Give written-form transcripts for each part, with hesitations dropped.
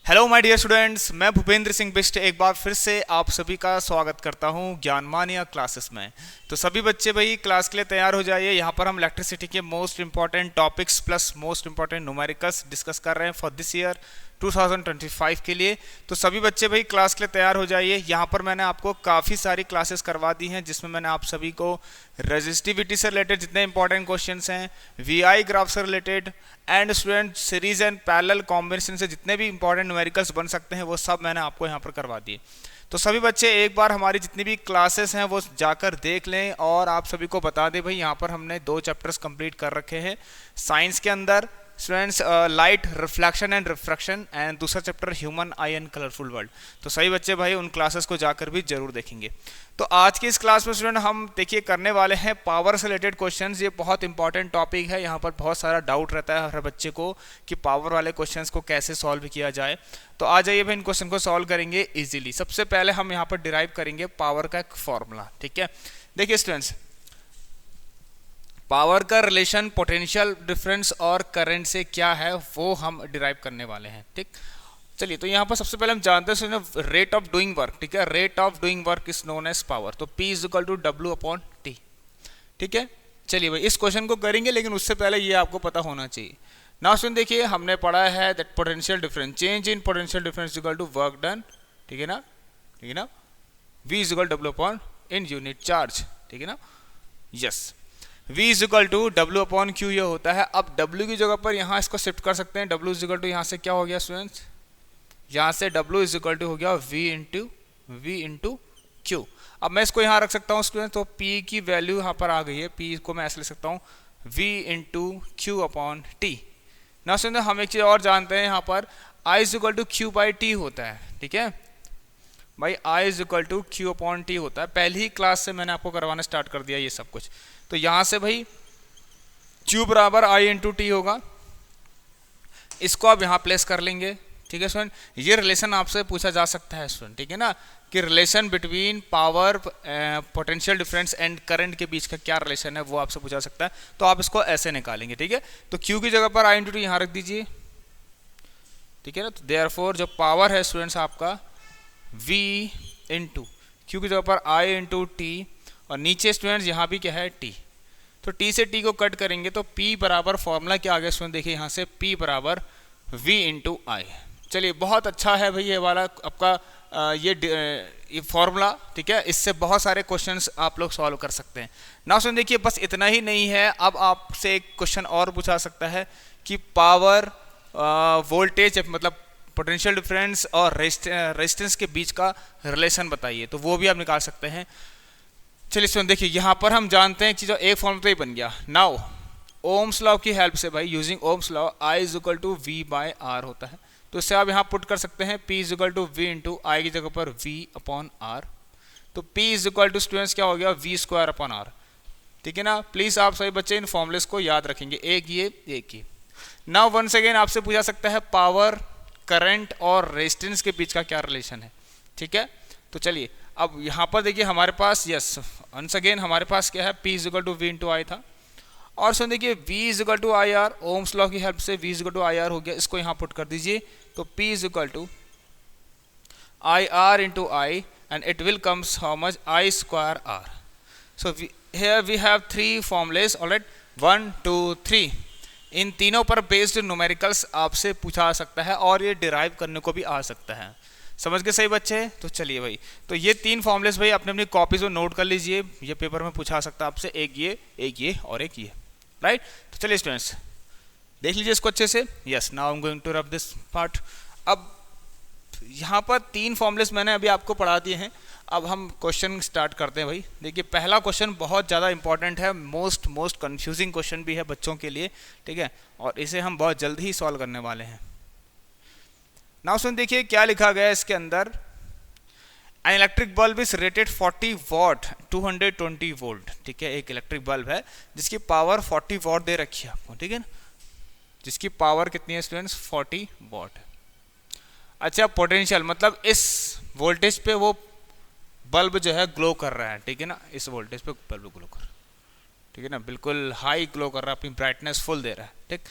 Hello my dear students, मैं भूपेंद्र सिंह बिष्ट एक बार फिर से आप सभी का स्वागत करता हूं ज्ञानमानिया क्लासेस में। तो सभी बच्चे भाई क्लास के लिए तैयार हो जाइए। यहां पर हम इलेक्ट्रिसिटी के most important topics plus most important numericals discuss कर रहे हैं फॉर दिस ईयर 2025 के लिए। तो सभी बच्चे भाई क्लास के लिए तैयार हो जाइए। यहाँ पर मैंने आपको काफ़ी सारी क्लासेस करवा दी हैं जिसमें मैंने आप सभी को रेजिस्टिविटी से रिलेटेड जितने इंपॉर्टेंट क्वेश्चंस हैं, वीआई ग्राफ से related and student series and parallel combination से जितने भी इंपॉर्टेंट न्यूमेरिकल्स बन सकते हैं वो सब मैंने आपको यहाँ पर करवा दिए। तो सभी बच्चे एक बार हमारी जितनी भी क्लासेस हैं वो जाकर देख लें और आप सभी को बता दें भाई यहाँ पर हमने 2 चैप्टर्स कंप्लीट कर रखे हैं साइंस के अंदर students, light reflection and refraction and दूसरा chapter human eye and colourful world. तो सही बच्चे भाई उन क्लासेस को जाकर भी जरूर देखेंगे। तो आज की इस क्लास में स्टूडेंट हम देखिए करने वाले हैं पावर से रिलेटेड क्वेश्चंस। ये बहुत इंपॉर्टेंट टॉपिक है। यहाँ पर बहुत सारा डाउट रहता है हर बच्चे को कि पावर वाले क्वेश्चंस को कैसे सॉल्व किया जाए। तो आ जाइए भाई इन क्वेश्चन को सॉल्व करेंगे इजीली। सबसे पहले हम यहाँ पर डिराइव करेंगे पावर का एक फॉर्मूला। ठीक है, देखिए स्टूडेंट्स, पावर का रिलेशन पोटेंशियल डिफरेंस और करंट से क्या है वो हम डिराइव करने वाले हैं। ठीक, चलिए तो यहाँ पर सबसे पहले हम जानते हैं रेट ऑफ डूइंग वर्क। ठीक है, rate of doing work is known as power. तो P is equal to W upon T। ठीक है, चलिए भाई इस क्वेश्चन को करेंगे लेकिन उससे पहले ये आपको पता होना चाहिए। नाउ सुन देखिए, हमने पढ़ा है that potential difference, change in potential difference equal to work done. ठीक है ना, ठीक है ना, V is equal W upon in unit charge. ठीक है ना, yes, V is equal to W upon Q ये होता है। अब W की जगह पर यहाँ इसको शिफ्ट कर सकते हैं। W इज इक्वल टू यहाँ से क्या हो गया स्टूडेंट्स, यहाँ से W इज इक्वल टू हो गया V इंटू Q। अब मैं इसको यहाँ रख सकता हूँ स्टूडेंट, तो P की वैल्यू यहाँ पर आ गई है। P को मैं ऐसे लिख सकता हूँ V into Q upon T. ना स्टूडेंट हम एक चीज़ और जानते हैं, यहाँ पर I is equal to Q by T होता है। ठीक है भाई, I is equal to Q upon T होता है। पहली ही क्लास से मैंने आपको करवाना स्टार्ट कर दिया ये सब कुछ। तो यहां से भाई Q बराबर I इंटू टी होगा, इसको आप यहां प्लेस कर लेंगे। ठीक है स्टूडेंट, ये रिलेशन आपसे पूछा जा सकता है स्टूडेंट। ठीक है ना, कि relation between power, potential difference and current के बीच का क्या रिलेशन है वो आपसे पूछा सकता है। तो आप इसको ऐसे निकालेंगे। ठीक है, तो Q की जगह पर I इंटू टी यहां रख दीजिए। ठीक है ना, तो देयरफॉर जो पावर है स्टूडेंट्स आपका V इंटू क्यू की जगह पर I इंटू टी और नीचे स्टूडेंट्स यहाँ भी क्या है T। तो T से T को कट करेंगे तो P बराबर फॉर्मूला क्या आ गया स्टूडेंट, देखिए यहाँ से P बराबर V इंटू आई। चलिए बहुत अच्छा है भाई ये वाला आपका ये फॉर्मूला। ठीक है, इससे बहुत सारे क्वेश्चंस आप लोग सॉल्व कर सकते हैं। ना स्टूडेंट देखिए बस इतना ही नहीं है, अब आपसे एक क्वेश्चन और पूछा सकता है कि पावर, वोल्टेज मतलब पोटेंशियल डिफरेंस और रेजिस्टेंस के बीच का रिलेशन बताइए, तो वो भी आप निकाल सकते हैं। चलिए सुन देखिए, यहाँ पर हम जानते हैं चीज़ एक फॉर्म तो ही बन गया। नाउ ओम्स लॉ की हेल्प से भाई, using Ohm's law I is equal to V by R होता है। तो इससे आप यहाँ पुट कर सकते हैं P is equal to V into I की जगह पर V अपॉन R। तो P is equal to students क्या हो गया, V स्क्वायर अपॉन R। ठीक है ना, प्लीज आप सभी बच्चे इन फॉर्मुलेस को याद रखेंगे, एक ये। नाउ वंस अगेन आपसे पूछा सकता है पावर, करंट और रेजिस्टेंस के बीच का क्या रिलेशन है। ठीक है, तो चलिए अब यहाँ पर देखिए हमारे पास यस वंस अगेन हमारे पास क्या है, P is equal to V into I था और सुन देखिए V is equal to I R, Ohm's law की हेल्प से V is equal to I R हो गया। इसको यहाँ पुट कर दीजिए तो P is equal to I R into I and it will comes how much, I square R। So here we have 3 formulas alright, 1 2 3। इन तीनों पर बेस्ड न्यूमेरिकल्स आपसे पूछा सकता है और ये डिराइव करने को भी आ सकता है। समझ के सही बच्चे? तो चलिए भाई, तो ये 3 फॉर्मुलेस भाई अपने अपनी कॉपीज में नोट कर लीजिए, ये पेपर में पूछा सकता है आपसे, एक ये और एक ये, राइट। तो चलिए स्टूडेंट्स देख लीजिए इसको अच्छे से। Yes, now I am going to rub this part. अब यहाँ पर 3 फॉर्मुलेस मैंने अभी आपको पढ़ा दिए हैं। अब हम क्वेश्चन स्टार्ट करते हैं भाई। देखिए पहला क्वेश्चन बहुत ज़्यादा इंपॉर्टेंट है, मोस्ट कंफ्यूजिंग क्वेश्चन भी है बच्चों के लिए। ठीक है, और इसे हम बहुत जल्द ही सॉल्व करने वाले हैं। नाउ सुन देखिए क्या लिखा गया है इसके अंदर, an electric bulb is rated 40 what 220 volt. ठीक है, एक इलेक्ट्रिक बल्ब है जिसकी पावर 40 वॉट दे रखी है आपको। ठीक है ना, जिसकी पावर कितनी है स्टूडेंट्स, 40 वॉट। अच्छा, पोटेंशियल मतलब इस वोल्टेज पे वो बल्ब जो है ग्लो कर रहा है। ठीक है ना, इस वोल्टेज पे बल्ब ग्लो कर रहा है। ठीक है ना, बिल्कुल हाई ग्लो कर रहा है, अपनी ब्राइटनेस फुल दे रहा है। ठीक,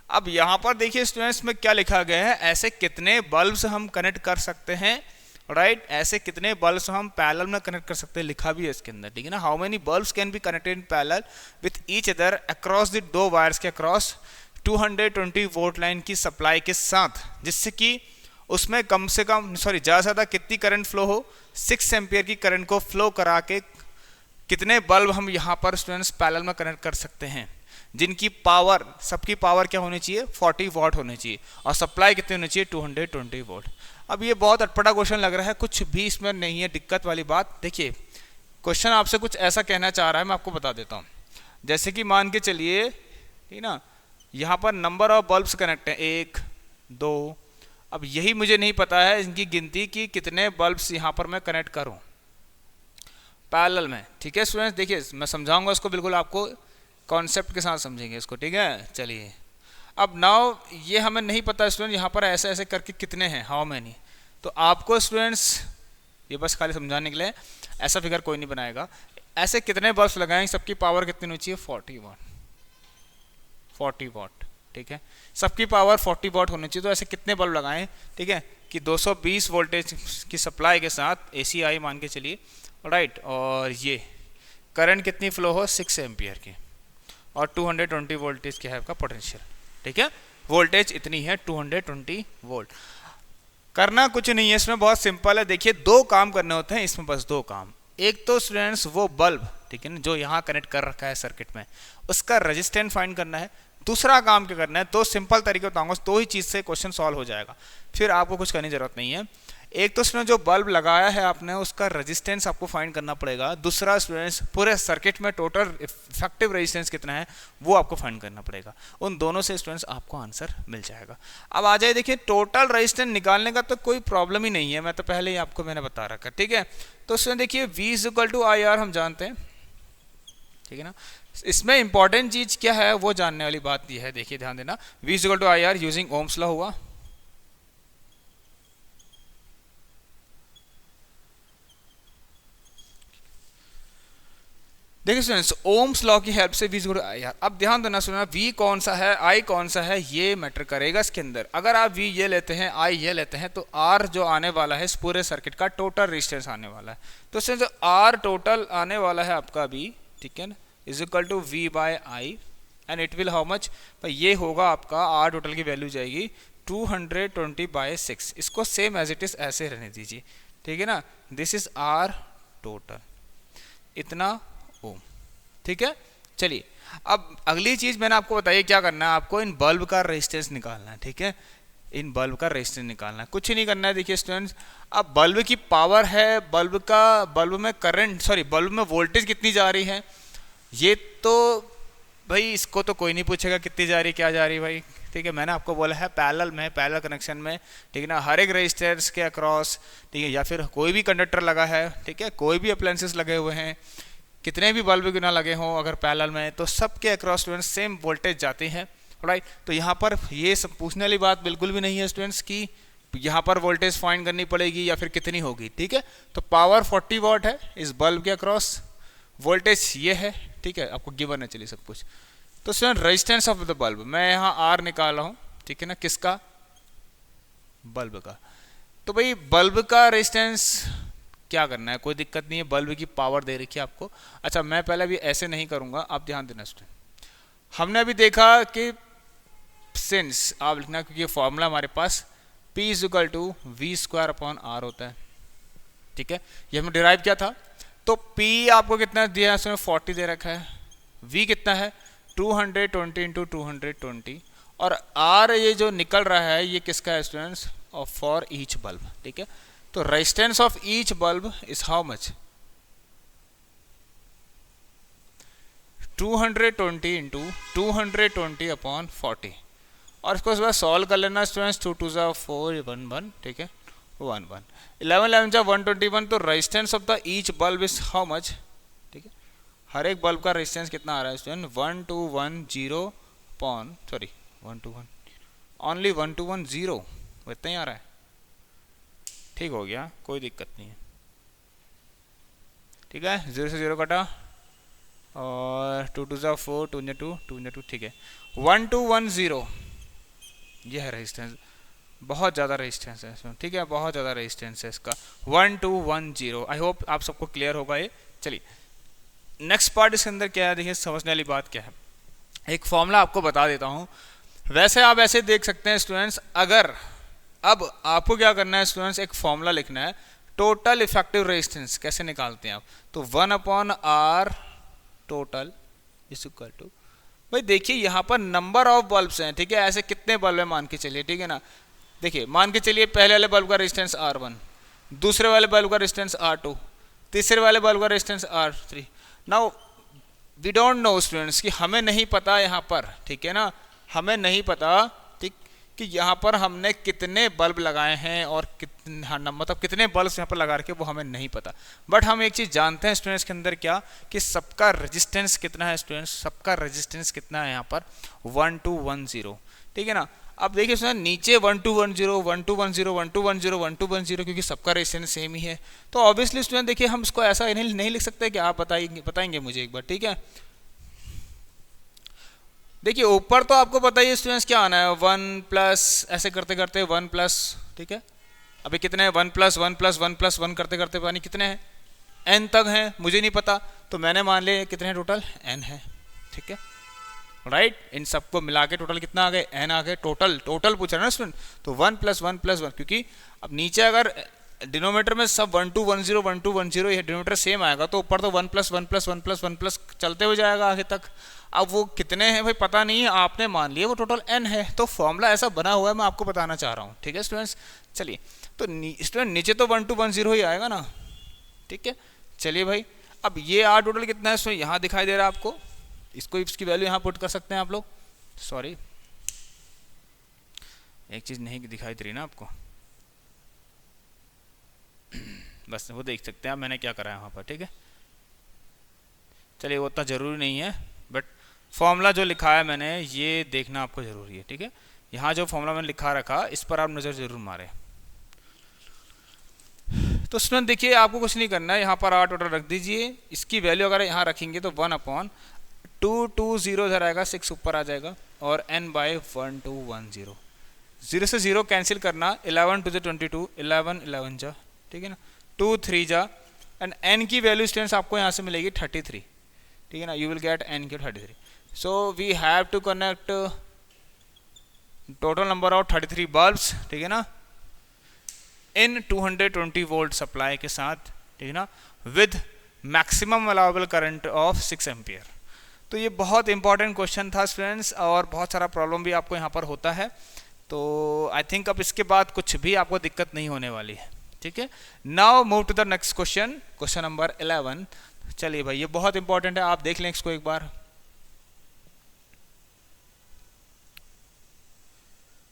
अब यहाँ पर देखिए स्टूडेंट्स में क्या लिखा गया है, ऐसे कितने बल्ब्स हम कनेक्ट कर सकते हैं, राइट ऐसे कितने बल्ब्स हम पैरेलल में कनेक्ट कर सकते हैं, लिखा भी है इसके अंदर, ठीक है ना। How many bulbs can be connected in parallel with each other across the दो वायर्स के अक्रॉस 220 वोल्ट लाइन की सप्लाई के साथ, जिससे कि उसमें कम से कम ज़्यादा से ज़्यादा कितनी करंट फ्लो हो, 6 एम्पियर की करंट को फ्लो करा के कितने बल्ब हम यहाँ पर स्टूडेंट्स पैरेलल में कनेक्ट कर सकते हैं, जिनकी पावर, सबकी पावर क्या होनी चाहिए 40 वाट होनी चाहिए और सप्लाई कितनी होनी चाहिए 220 वोल्ट। अब ये बहुत अटपटा क्वेश्चन लग रहा है, कुछ भी इसमें नहीं है दिक्कत वाली बात। देखिए क्वेश्चन आपसे कुछ ऐसा कहना चाह रहा है, मैं आपको बता देता हूँ। जैसे कि मान के चलिए, ठीक ना, यहाँ पर नंबर ऑफ बल्ब्स कनेक्ट हैं 1 2, अब यही मुझे नहीं पता है इनकी गिनती की कितने बल्ब्स यहाँ पर मैं कनेक्ट करूँ पैरेलल में, ठीक है स्टूडेंट्स। देखिए मैं समझाऊंगा इसको, बिल्कुल आपको कॉन्सेप्ट के साथ समझेंगे इसको, ठीक है। चलिए अब नाउ ये हमें नहीं पता स्टूडेंट यहाँ पर ऐसे ऐसे करके कितने हैं, हाउ मैनी, तो आपको स्टूडेंट्स ये बस खाली समझाने के लिए, ऐसा फिगर कोई नहीं बनाएगा, ऐसे कितने बल्ब लगाएंगे, सबकी पावर कितनी होनी चाहिए 40 वाट, 40 वाट, ठीक है, सबकी पावर 40 वाट होनी चाहिए। तो ऐसे कितने बल्ब लगाएं, ठीक है, कि 220 वोल्टेज की सप्लाई के साथ एसी आई मान के चलिए, राइट, और ये करंट कितनी फ्लो हो 6 एम्पियर की, और 220 वोल्टेज क्या है आपका पोटेंशियल, ठीक है, वोल्टेज इतनी है 220 वोल्ट। करना कुछ नहीं है इसमें, बहुत सिंपल है। देखिए 2 काम करने होते हैं इसमें, बस 2 काम। एक तो स्टूडेंट्स वो बल्ब, ठीक है ना, जो यहाँ कनेक्ट कर रखा है सर्किट में, उसका रेजिस्टेंस फाइंड करना है। दूसरा काम क्या करना है, 2 सिंपल तरीके बताऊंगा, तो ही चीज़ से क्वेश्चन सॉल्व हो जाएगा, फिर आपको कुछ करने की जरूरत नहीं है। एक तो स्टूडेंट जो बल्ब लगाया है आपने, उसका रेजिस्टेंस आपको फाइंड करना पड़ेगा। दूसरा स्टूडेंट्स पूरे सर्किट में टोटल इफेक्टिव रेजिस्टेंस कितना है वो आपको फाइंड करना पड़ेगा। उन दोनों से स्टूडेंट्स आपको आंसर मिल जाएगा। अब आ जाए, देखिए टोटल रेजिस्टेंस निकालने का तो कोई प्रॉब्लम ही नहीं है, मैं तो पहले ही आपको मैंने बता रखा, ठीक है। तो स्टूडेंट देखिए V=IR हम जानते हैं, ठीक है ना। इसमें इंपॉर्टेंट चीज क्या है वो जानने वाली बात यह है, देखिए ध्यान देना, V=IR यूजिंग ओम्स लॉ हुआ, देखिए स्टूडेंट्स ओम्स लॉ की हेल्प से V=IR। अब ध्यान देना सुनना, V कौन सा है I कौन सा है ये मैटर करेगा इसके अंदर। अगर आप V ये लेते हैं I ये लेते हैं, तो R जो आने वाला है इस पूरे सर्किट का टोटल रेजिस्टेंस आने वाला है। तो जो R टोटल आने वाला है आपका V, ठीक है ना, = V/I and it will how much, भाई ये होगा आपका R टोटल की वैल्यू जाएगी 220/6। इसको सेम एज इट इज ऐसे रहने दीजिए, ठीक है ना। दिस इज R टोटल, इतना ओम, ठीक है। चलिए अब अगली चीज मैंने आपको बताई क्या करना है, आपको इन बल्ब का रेजिस्टेंस निकालना है, ठीक है, इन बल्ब का रेजिस्टेंस निकालना है, कुछ नहीं करना है। देखिए स्टूडेंट्स, अब बल्ब की पावर है, बल्ब में करंट, बल्ब में वोल्टेज कितनी जा रही है, ये तो भाई इसको तो कोई नहीं पूछेगा कितनी जा रही क्या जा रही भाई, ठीक है। मैंने आपको बोला है पैरेलल में, पैरेलल कनेक्शन में, ठीक है ना, हर एक रेजिस्टेंस के अक्रॉस, ठीक है, या फिर कोई भी कंडक्टर लगा है, ठीक है, कोई भी अप्लायंसेस लगे हुए हैं, कितने भी बल्ब क्यों ना लगे हों अगर पैरेलल में, तो सबके अक्रॉस स्टूडेंट्स सेम वोल्टेज जाती है, राइट। तो यहाँ पर ये सब पूछने वाली बात बिल्कुल भी नहीं है स्टूडेंट्स की यहाँ पर वोल्टेज फाइंड करनी पड़ेगी या फिर कितनी होगी, ठीक है। तो पावर 40 वाट है इस बल्ब के अक्रॉस, वोल्टेज ये है, ठीक है, आपको गिवन है, चलिए सब कुछ। तो student resistance of the bulb, मैं यहाँ R निकाला हूँ, ठीक है ना, किसका, बल्ब का। तो भाई बल्ब का रेजिस्टेंस क्या करना है, कोई दिक्कत नहीं है, बल्ब की पावर दे रखी है आपको। अच्छा मैं पहले भी ऐसे नहीं करूंगा, आप ध्यान देना स्टूडेंट। हमने अभी देखा कि सिंस आप लिखना, क्योंकि ये फॉर्मूला हमारे पास P=V²/R होता है, ठीक है, ये हमने डिराइव किया था। तो P आपको कितना दिया है, इसमें 40 दे रखा है, V कितना है 220 × 220, और R ये जो निकल रहा है ये किसका है स्टूडेंट्स, फॉर ईच बल्ब, ठीक है। तो resistance of each bulb is how much, 220 × 220/40, और इसको इस बार सॉल्व कर लेना स्टूडेंट्स, 2 2 4 1 1, ठीक है, 1 1 11 11 121। तो resistance of the each bulb is how much, ठीक है, हर एक बल्ब का रेजिस्टेंस कितना आ रहा है स्टूडेंट, 1210 ओनली 1210, इतना ही आ रहा है, ठीक हो गया, कोई दिक्कत नहीं है, ठीक है। 0 से 0 कटा, और 2 2 4 2 2 2 2, ठीक है, 1210 ये है रेजिस्टेंस, बहुत ज़्यादा रेजिस्टेंस है इसमें, ठीक है, बहुत ज़्यादा रेजिस्टेंस है इसका, 1210। आई होप आप सबको क्लियर होगा ये। चलिए नेक्स्ट पार्ट इसके अंदर क्या है, देखिए समझने वाली बात क्या है। एक फॉर्मूला आपको बता देता हूँ। वैसे आप ऐसे देख सकते हैं स्टूडेंट्स, अगर अब आपको क्या करना है स्टूडेंट्स, एक फॉर्मूला लिखना है, टोटल इफेक्टिव रेजिस्टेंस कैसे निकालते हैं आप, तो 1/R total is equal to, भाई देखिए यहाँ पर नंबर ऑफ बल्ब्स हैं, ठीक है, ऐसे कितने बल्ब है मान के चलिए, ठीक है ना। देखिए मान के चलिए पहले वाले बल्ब का रेजिस्टेंस R1, दूसरे वाले बल्ब का रेजिस्टेंस R2, तीसरे वाले बल्ब का resistance R3। Now we don't know students कि हमें नहीं पता यहाँ पर, ठीक है ना, हमें नहीं पता, ठीक, कि यहाँ पर हमने कितने बल्ब लगाए हैं और कितने, हाँ, मतलब कितने बल्ब यहाँ पर लगा रखे वो हमें नहीं पता। बट हम एक चीज़ जानते हैं स्टूडेंट्स के अंदर क्या, कि सबका रेजिस्टेंस कितना है स्टूडेंट्स, सबका रेजिस्टेंस कितना है यहाँ पर 1210, ठीक है ना। अब देखिए स्टूडेंट नीचे 1210 1210 1210 1210, क्योंकि सबका रेजिस्टेंस सेम ही है, तो ऑब्वियसली स्टूडेंट देखिए हम इसको ऐसा नहीं लिख सकते कि आप बताएंगे मुझे एक बार, ठीक है। देखिए ऊपर तो आपको पता ही है स्टूडेंट्स क्या आना है, 1 प्लस, ऐसे करते करते 1 प्लस, ठीक है, अभी कितने हैं 1 प्लस 1 प्लस 1 प्लस 1 करते करते पता नहीं कितने हैं, n तक हैं, मुझे नहीं पता, तो मैंने मान लिया कितने हैं टोटल, n है, ठीक है, राइट। इन सबको मिला के टोटल कितना आ गए, n आ गए, टोटल पूछ रहा है ना स्टूडेंट, तो 1 प्लस 1 प्लस 1, क्योंकि अब नीचे अगर डिनोमीटर में सब 1210 1210 ये डिनोमीटर सेम आएगा, तो ऊपर तो 1 प्लस 1 प्लस 1 प्लस 1 प्लस चलते हुए जाएगा आगे तक। अब वो कितने हैं भाई पता नहीं है, आपने मान लिया वो टोटल n है, तो फॉर्मूला ऐसा बना हुआ है, मैं आपको बताना चाह रहा हूँ, ठीक है स्टूडेंट्स। चलिए तो स्टूडेंट नीचे तो 1210 ही आएगा ना, ठीक है। चलिए भाई अब ये R टोटल कितना है, सो यहाँ दिखाई दे रहा है आपको, इसको इसकी वैल्यू यहाँ पुट कर सकते हैं आप लोग, सॉरी एक चीज़ नहीं दिखाई दे रही ना आपको, बस वो देख सकते हैं आप मैंने क्या करा है वहाँ पर, ठीक है। चलिए वो उतना ज़रूरी नहीं है, बट फॉर्मूला जो लिखा है मैंने ये देखना आपको ज़रूरी है, ठीक है। यहाँ जो फॉर्मूला मैंने लिखा रखा इस पर आप नज़र ज़रूर मारें। तो स्टूडेंट देखिए आपको कुछ नहीं करना है, यहाँ पर R टोटल रख दीजिए, इसकी वैल्यू अगर यहाँ रखेंगे तो 1/220 इधर आएगा, 6 ऊपर आ जाएगा, और n/1210, 0 से 0 कैंसिल करना, 11 2 22, 11 11 जा, ठीक है ना, 2 3 जा, एंड n की वैल्यू स्टूडेंट्स आपको यहाँ से मिलेगी 33, ठीक है ना, यू विल गेट n की 33। So we have to connect total number of 33 bulbs, ठीक है ना, इन 220 वोल्ट सप्लाई के साथ, ठीक है ना, with maximum allowable current of 6 ampere. तो ये बहुत इंपॉर्टेंट क्वेश्चन था स्टूडेंट्स, और बहुत सारा प्रॉब्लम भी आपको यहाँ पर होता है, तो आई थिंक अब इसके बाद कुछ भी आपको दिक्कत नहीं होने वाली है, ठीक है। Now move to the next question, question number 11। चलिए भाई ये बहुत इंपॉर्टेंट है, आप देख लें इसको एक बार।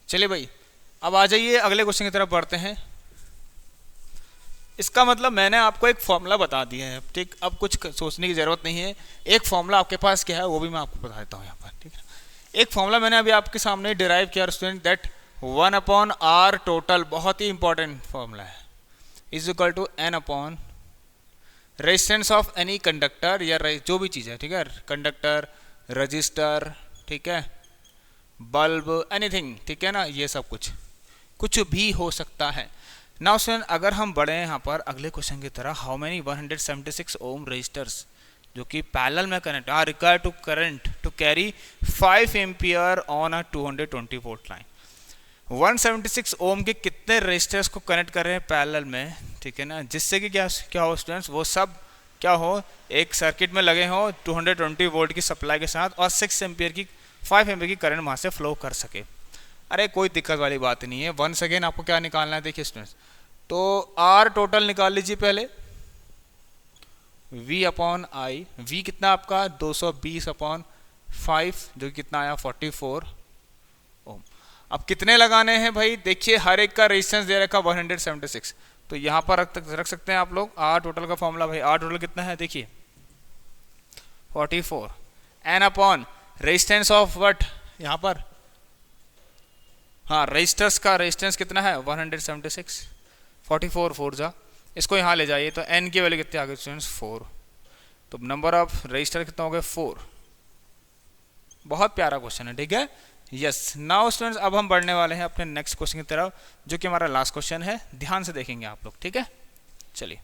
चलिए भाई अब आ जाइए अगले क्वेश्चन की तरफ बढ़ते हैं। इसका मतलब मैंने आपको एक फॉर्मूला बता दिया है, ठीक, अब कुछ सोचने की ज़रूरत नहीं है, एक फॉर्मूला आपके पास क्या है वो भी मैं आपको बता देता हूँ यहाँ पर, ठीक है। एक फॉर्मूला मैंने अभी आपके सामने डिराइव किया स्टूडेंट, दैट 1/R टोटल, बहुत ही इंपॉर्टेंट फॉर्मूला है, is equal to n upon resistance of any conductor, या जो भी चीज़ है, ठीक है, कंडक्टर, रजिस्टर, ठीक है, बल्ब, एनीथिंग, ठीक है ना, ये सब कुछ भी हो सकता है। नाउ स्टूडेंट अगर हम बढ़े यहाँ पर अगले क्वेश्चन की तरह, हाउ मेनी 176 ओम रजिस्टर्स जो कि पैरेलल में connect are required to current to carry 5 ampere on a 220 volt line. 176 ohm के कितने रजिस्टर्स को कनेक्ट कर रहे हैं पैरेलल में, ठीक है ना, जिससे कि क्या हो स्टूडेंट्स, वो सब क्या हो, एक सर्किट में लगे हो 220 वोल्ट की सप्लाई के साथ, और 5 एम्पियर की करंट वहाँ से फ्लो कर सके। अरे कोई दिक्कत वाली बात नहीं है, वंस अगेन आपको क्या निकालना है, देखिए स्टूडेंट्स, तो R टोटल निकाल लीजिए पहले, V अपॉन I, V कितना आपका 220/5 जो कितना आया 44 ओम। अब कितने लगाने हैं भाई, देखिए हर एक का रेजिस्टेंस दे रखा 176, तो यहाँ पर रख सकते हैं आप लोग R टोटल का फॉर्मूला। भाई R टोटल कितना है देखिए 44, n upon resistance of what, यहाँ पर हाँ रजिस्टर्स का रेजिस्टेंस कितना है 176, 44 4 जा, इसको यहाँ ले जाइए तो n की वैल्यू कितनी आ गई स्टूडेंट्स 4, तो नंबर ऑफ रजिस्टर कितना हो गया 4। बहुत प्यारा क्वेश्चन है, ठीक है, यस नाउ स्टूडेंट्स, अब हम बढ़ने वाले हैं अपने नेक्स्ट क्वेश्चन की तरफ, जो कि हमारा लास्ट क्वेश्चन है। ध्यान से देखेंगे आप लोग, ठीक है। चलिए,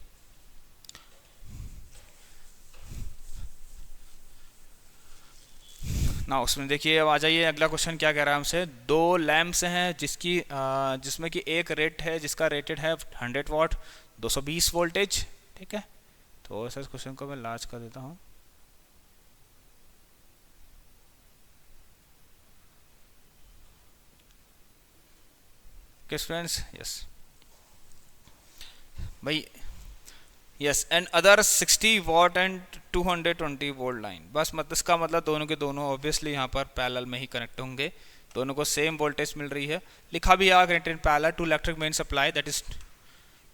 ना उसमें देखिए, अब आ जाइए, अगला क्वेश्चन क्या कह रहा है हमसे। दो लैंप्स हैं जिसमें कि एक रेट है जिसका रेटेड है 100 वाट 220 वोल्टेज, ठीक है। तो ऐसा क्वेश्चन को मैं लार्ज कर देता हूँ। फ्रेंड्स, यस भाई, yes and other 60 watt and 220 volt line. बस मतलब इसका मतलब दोनों के दोनों ऑब्वियसली यहाँ पर पैरेलल में ही कनेक्ट होंगे, दोनों को सेम वोल्टेज मिल रही है। लिखा भी है connected in parallel to electric main supply, that is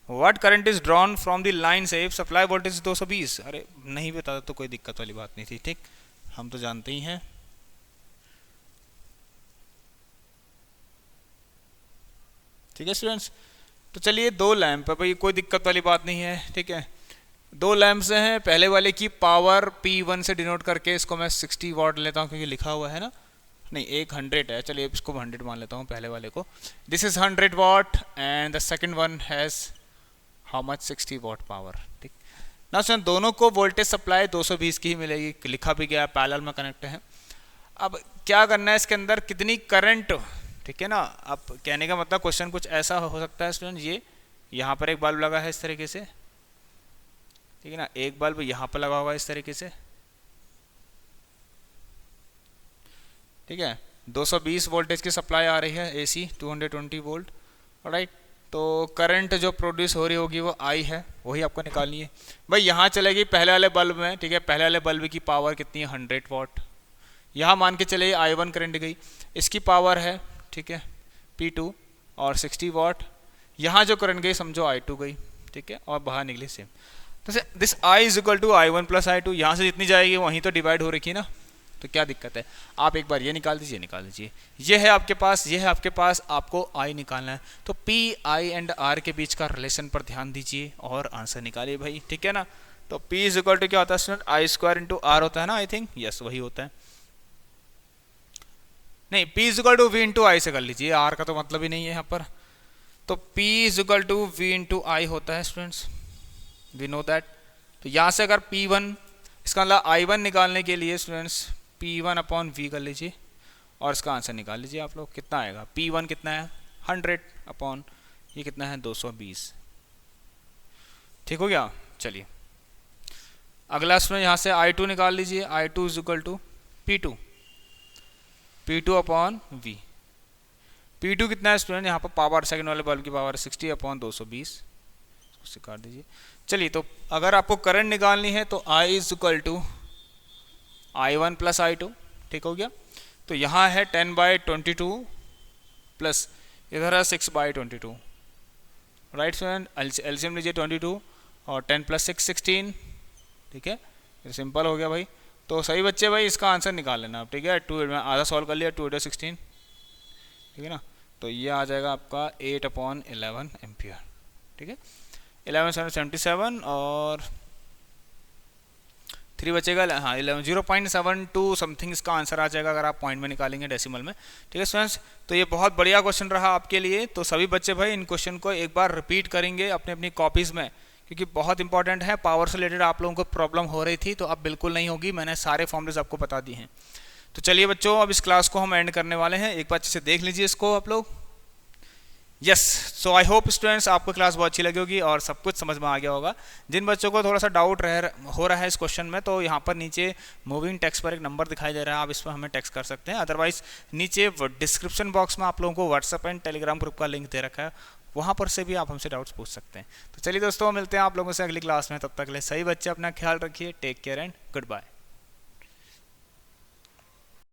what current is drawn from the line से इफ सप्लाई वोल्टेज 220। अरे नहीं बता तो कोई दिक्कत वाली बात नहीं थी, ठीक, हम तो जानते ही हैं। ठीक है स्टूडेंट्स, तो चलिए, दो लैंप है भाई, कोई दिक्कत वाली बात नहीं है, ठीक है। दो लैंप से हैं, पहले वाले की पावर P1 से डिनोट करके इसको मैं 60 वाट लेता हूँ, क्योंकि लिखा हुआ है ना, नहीं एक 100 है, चलिए इसको 100 मान लेता हूँ पहले वाले को। This is 100 watt and the second one has how much 60 watt power, ठीक ना। सर दोनों को वोल्टेज सप्लाई 220 की ही मिलेगी, लिखा भी गया पैरेलल में कनेक्ट है। अब क्या करना है इसके अंदर, कितनी करंट, ठीक है ना। अब कहने का मतलब क्वेश्चन कुछ ऐसा हो सकता है स्टूडेंट, ये यहाँ पर एक बल्ब लगा है इस तरीके से, ठीक है ना, एक बल्ब यहाँ पर लगा होगा इस तरीके से, ठीक है। 220 वोल्टेज की सप्लाई आ रही है एसी 220 वोल्ट, राइट। तो करंट जो प्रोड्यूस हो रही होगी वो आई है, वही आपको निकालनी है भाई। यहाँ चलेगी पहले वाले बल्ब में, ठीक है, पहले वाले बल्ब की पावर कितनी है 100 वाट। यहाँ मान के चले I1 करंट गई, इसकी पावर है, ठीक है, P2 और 60 वाट। यहाँ जो करंट गई समझो I2 गई, ठीक है, और बाहर निकली सेम। तो this I is equal to I1 plus I2, यहाँ से जितनी जाएगी वहीं तो डिवाइड हो रखी है ना, तो क्या दिक्कत है। आप एक बार ये निकाल दीजिए, निकाल दीजिए, ये है आपके पास, ये है आपके पास, आपको I निकालना है। तो P I एंड R के बीच का रिलेशन पर ध्यान दीजिए और आंसर निकालिए भाई, ठीक है ना। तो P इज इक्वल टू क्या होता है student, I square into R होता है ना, आई थिंक, यस वही होता है। नहीं, P is equal to V into I से कर लीजिए, R का तो मतलब ही नहीं है यहाँ पर। तो P is equal to V into I होता है स्टूडेंट्स, वी नो दैट। तो यहाँ से अगर P1, इसका मतलब I1 निकालने के लिए स्टूडेंट्स P1 अपॉन V कर लीजिए और इसका आंसर निकाल लीजिए आप लोग, कितना आएगा। P1 कितना है 100 अपॉन ये कितना है 220, ठीक हो गया। चलिए अगला इसमें यहाँ से I2 निकाल लीजिए, I2 is equal to P2 upon V। P2 कितना है स्टूडेंट, यहाँ पर पावर सेकंड वाले बल्ब की पावर 60 अपॉन 220, उससे काट दीजिए। चलिए, तो अगर आपको करंट निकालनी है तो I is equal to I1 plus I2, ठीक हो गया। तो यहाँ है 10/22 प्लस इधर है 6/22, राइट स्टूडेंट। एलसीएम लीजिए 22 और 10 प्लस 6 16, ठीक है, ये सिंपल हो गया भाई। तो सही बच्चे भाई इसका आंसर निकाल लेना आप, ठीक है। 2 में आधा सॉल्व कर लिया, 2 8 16, ठीक है ना। तो ये आ जाएगा आपका 8/11 एम्पियर, ठीक है। 11/77 और 3 बचेगा, हाँ 0.72 समथिंग इसका आंसर आ जाएगा अगर आप पॉइंट में निकालेंगे डेसिमल में, ठीक है स्टूडेंट्स। तो ये बहुत बढ़िया क्वेश्चन रहा आपके लिए। तो सभी बच्चे भाई इन क्वेश्चन को एक बार रिपीट करेंगे अपने अपनी कॉपीज़ में, क्योंकि बहुत इंपॉर्टेंट है। पावर से रिलेटेड आप लोगों को प्रॉब्लम हो रही थी, तो अब बिल्कुल नहीं होगी, मैंने सारे फॉर्मूलेज आपको बता दिए हैं। तो चलिए बच्चों, अब इस क्लास को हम एंड करने वाले हैं, एक बार अच्छे से देख लीजिए इसको आप लोग। Yes, so I hope students आपको क्लास बहुत अच्छी लगी होगी और सब कुछ समझ में आ गया होगा। जिन बच्चों को थोड़ा सा डाउट हो रहा है इस क्वेश्चन में, तो यहाँ पर नीचे मूविंग टेक्स्ट पर एक नंबर दिखाई दे रहा है, आप इस पर हमें टेक्स्ट कर सकते हैं। अदरवाइज नीचे डिस्क्रिप्शन बॉक्स में आप लोगों को व्हाट्सएप एंड टेलीग्राम ग्रुप का लिंक दे रखा है, वहाँ पर से भी आप हमसे डाउट्स पूछ सकते हैं। तो चलिए दोस्तों, मिलते हैं आप लोगों से अगली क्लास में, तब तक के लिए सही बच्चे अपना ख्याल रखिए, take care and good bye.